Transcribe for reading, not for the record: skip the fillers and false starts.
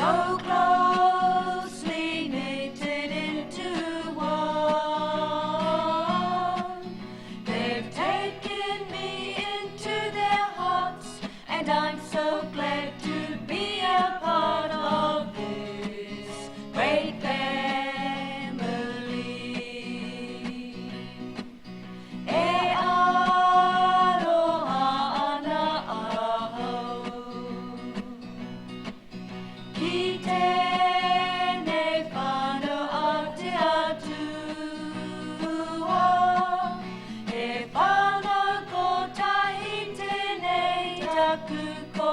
so closely knitted into one. They've taken me into their hearts, and I'm so glad to be a part of this great family. E aloha ana aho, ki tēnei whānau Aotearoa, e whānau kotahi tēnei taku ko